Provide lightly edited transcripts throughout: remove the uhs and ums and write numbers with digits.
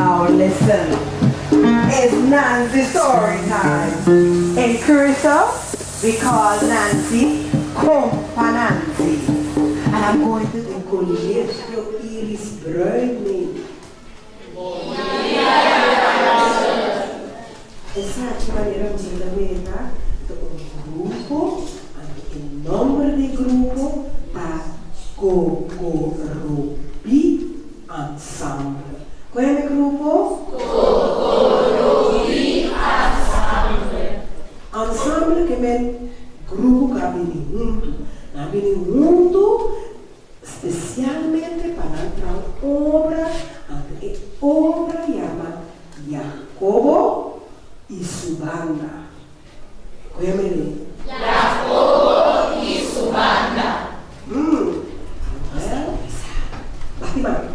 Now listen, it's Nancy story time. In Curaçao, we call Nancy Kompa Nancy. And I'm going to encourage your Iris bruin name. Essa maneira de ler um grupo, o nome do grupo é Gogorobí Ensemble. Qual é o grupo? Gogorobí Ensemble. Ensemble que é grupo que vem junto. Vem junto especialmente para entrar obra, a obra chama Yakobo e sua banda. Qual é o nome? Yakobo e sua banda. Papiamentu.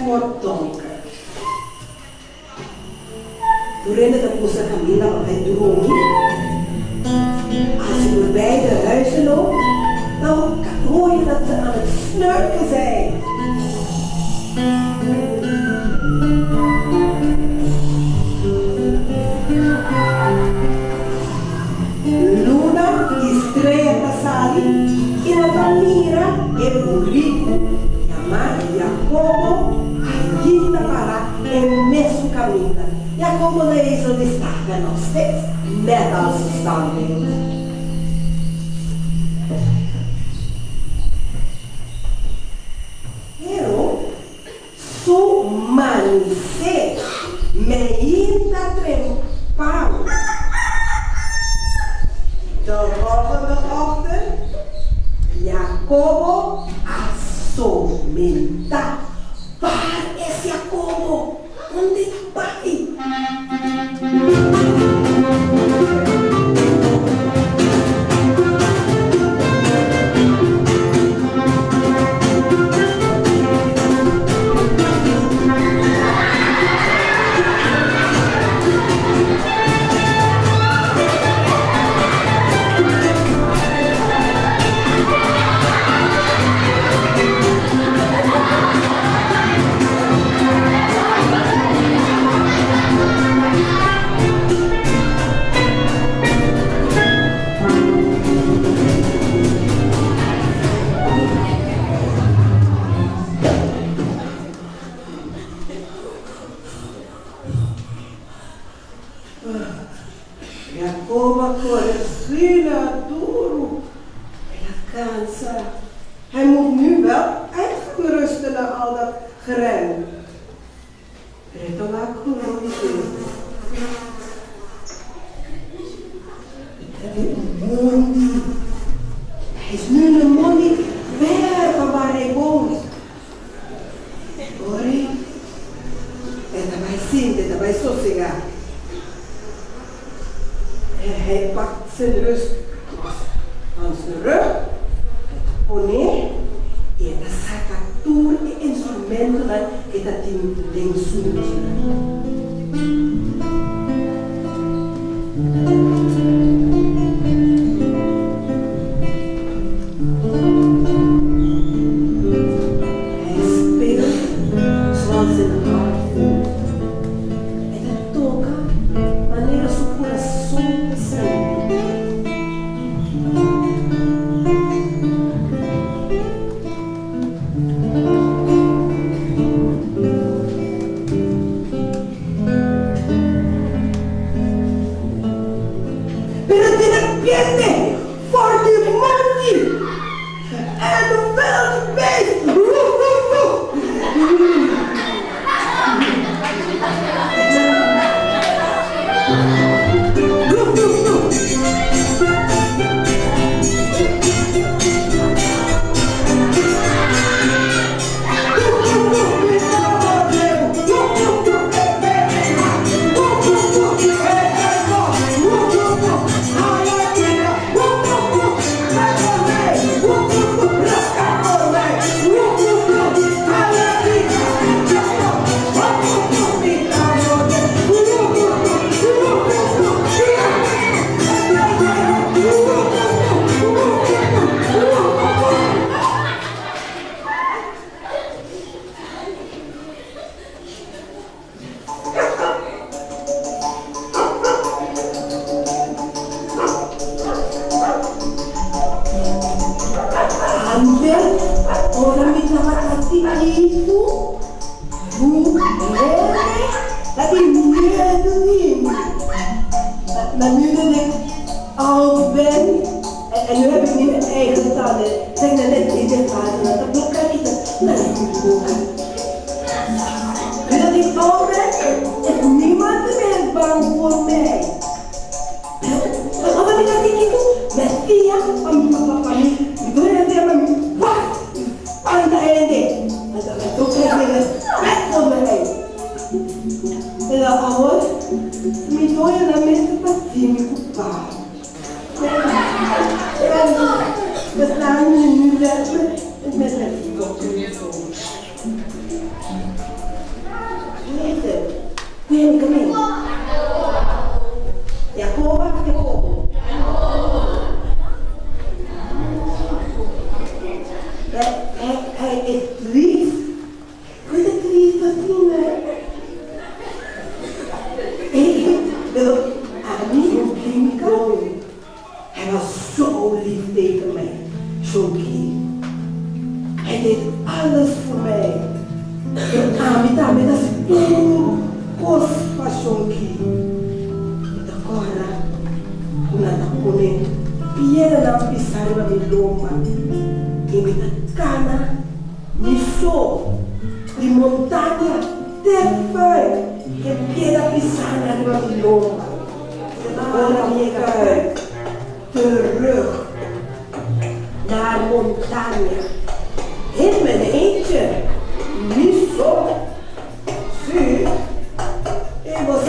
wordt donker. Toen rende de poester Camilla op het droomje. Als je voorbij de huizen loopt, dan hoor je dat ze aan het snurken zijn. Luna is treia sali in la famiglia e burrico chiamata Yakobo agita para e messo cammina. Yakobo na isla destaca nos steeds net als de standbeeld. Pero su manice me inta trempau. De volgende ochtend, Yakobo assomenta. Waar is Yakobo? Onde vai? Yakobo corre Sheila duro. Hij kansa. Hij moet nu wel uitgerusten na al dat gerem. Preto la curiosidade. Mondi. Hij is nu een mondi ver van waar hij woont. Hoor je? En daarbij zingt en daarbij sossegar. Hij pakt zijn rust van zijn rug, het poney, en de sacatur e instrumenten que dat ding zoekt. Hij speelt zoals zijn hart voelt. En het toca maneira su coração sente. Pero de repente, voor die monkey en de wild beest. Maar nu dat ik oud ben, en nu heb ik niet mijn eigen tanden, zeg dan net in de vader, dat blokken niet, dat is niet blokken. Nu dat ik oud ben, is niemand meer bang voor mij. Wat ik dat ik doe, met Tia, van mijn papa, ik doe het tegen mijn wat, aan het einde. En dat doe ik tegen respect voor mij. En dan ouder, me doe je dan mensen patinho culpado. We staan nu met mijn Chonkie. Hij deed alles voor mij. Met dat is todo kos van Chonkie. Met de corda, una tapone, Pierre na pisare na miloma. E met de cana, mi so, di montagna, terfei, e Pierre pisare na miloma. Ora mi kijk terug naar montagne. In mijn eentje, niet zo. Zie, ik was